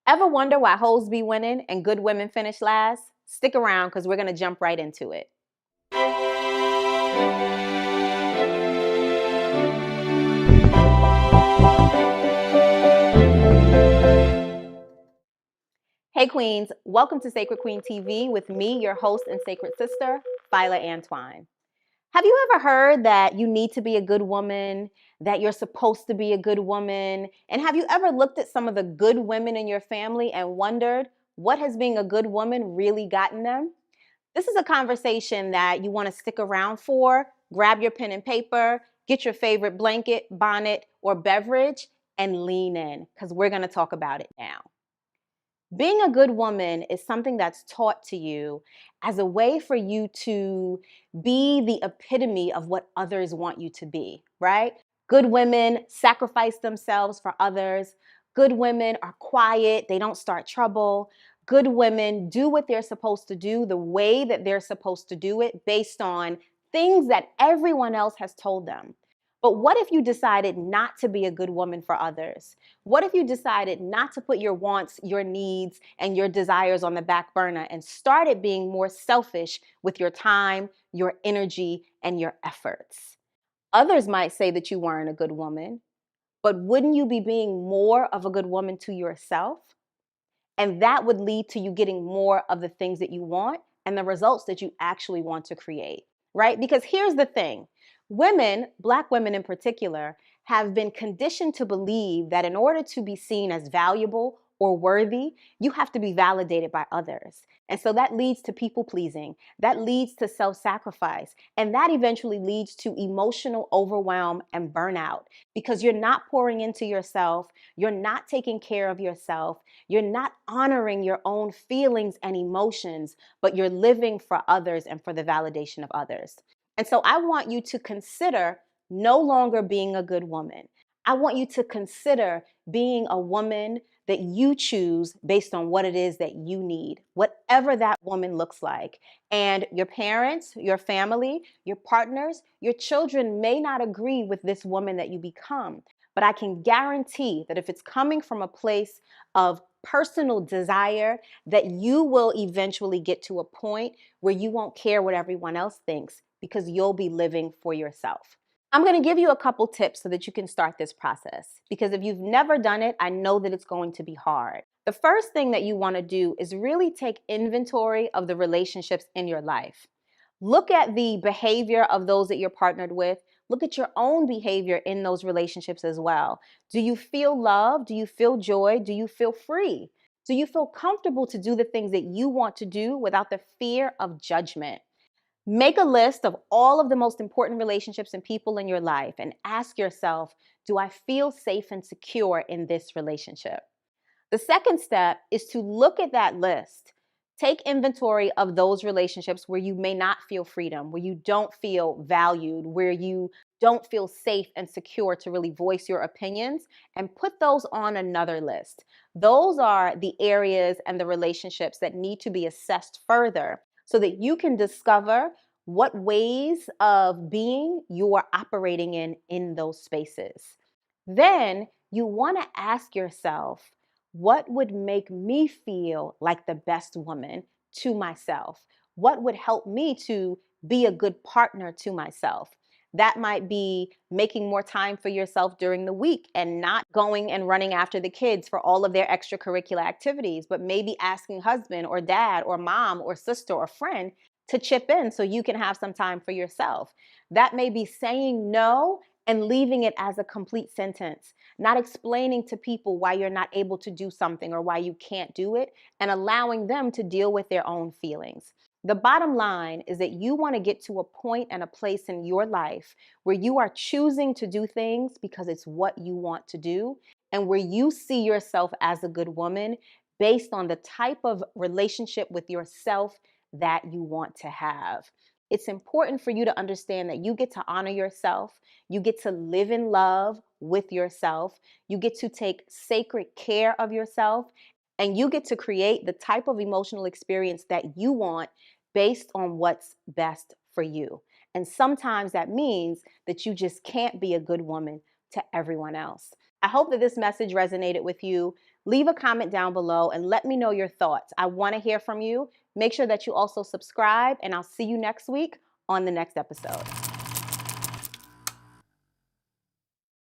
Ever wonder why hoes be winning and good women finish last? Stick around because we're going to jump right into it. Hey Queens, welcome to Sacred Queen TV with me, your host and sacred sister, Phyla Antwine. Have you ever heard that you need to be a good woman, that you're supposed to be a good woman? And have you ever looked at some of the good women in your family and wondered what has being a good woman really gotten them? This is a conversation that you want to stick around for. Grab your pen and paper, get your favorite blanket, bonnet, or beverage, and lean in because we're going to talk about it now. Being a good woman is something that's taught to you as a way for you to be the epitome of what others want you to be, right? Good women sacrifice themselves for others. Good women are quiet, they don't start trouble. Good women do what they're supposed to do the way that they're supposed to do it based on things that everyone else has told them. But what if you decided not to be a good woman for others? What if you decided not to put your wants, your needs, and your desires on the back burner and started being more selfish with your time, your energy, and your efforts? Others might say that you weren't a good woman, but wouldn't you be being more of a good woman to yourself? And that would lead to you getting more of the things that you want and the results that you actually want to create, right? Because here's the thing. Women, Black women in particular, have been conditioned to believe that in order to be seen as valuable or worthy, you have to be validated by others. And so that leads to people pleasing, that leads to self sacrifice, and that eventually leads to emotional overwhelm and burnout because you're not pouring into yourself, you're not taking care of yourself, you're not honoring your own feelings and emotions, but you're living for others and for the validation of others. And so I want you to consider no longer being a good woman. I want you to consider being a woman that you choose based on what it is that you need, whatever that woman looks like. And your parents, your family, your partners, your children may not agree with this woman that you become. But I can guarantee that if it's coming from a place of personal desire, that you will eventually get to a point where you won't care what everyone else thinks because you'll be living for yourself. I'm going to give you a couple tips so that you can start this process because if you've never done it, I know that it's going to be hard. The first thing that you want to do is really take inventory of the relationships in your life. Look at the behavior of those that you're partnered with. Look at your own behavior in those relationships as well. Do you feel love? Do you feel joy? Do you feel free? Do you feel comfortable to do the things that you want to do without the fear of judgment? Make a list of all of the most important relationships and people in your life and ask yourself, do I feel safe and secure in this relationship? The second step is to look at that list. Take inventory of those relationships where you may not feel freedom, where you don't feel valued, where you don't feel safe and secure to really voice your opinions, and put those on another list. Those are the areas and the relationships that need to be assessed further so that you can discover what ways of being you are operating in those spaces. Then you want to ask yourself, what would make me feel like the best woman to myself? What would help me to be a good partner to myself? That might be making more time for yourself during the week and not going and running after the kids for all of their extracurricular activities, but maybe asking husband or dad or mom or sister or friend to chip in so you can have some time for yourself. That may be saying no and leaving it as a complete sentence, not explaining to people why you're not able to do something or why you can't do it, and allowing them to deal with their own feelings. The bottom line is that you want to get to a point and a place in your life where you are choosing to do things because it's what you want to do, and where you see yourself as a good woman based on the type of relationship with yourself that you want to have. It's important for you to understand that you get to honor yourself, you get to live in love with yourself, you get to take sacred care of yourself, and you get to create the type of emotional experience that you want based on what's best for you. And sometimes that means that you just can't be a good woman to everyone else. I hope that this message resonated with you. Leave a comment down below and let me know your thoughts. I want to hear from you. Make sure that you also subscribe, and I'll see you next week on the next episode.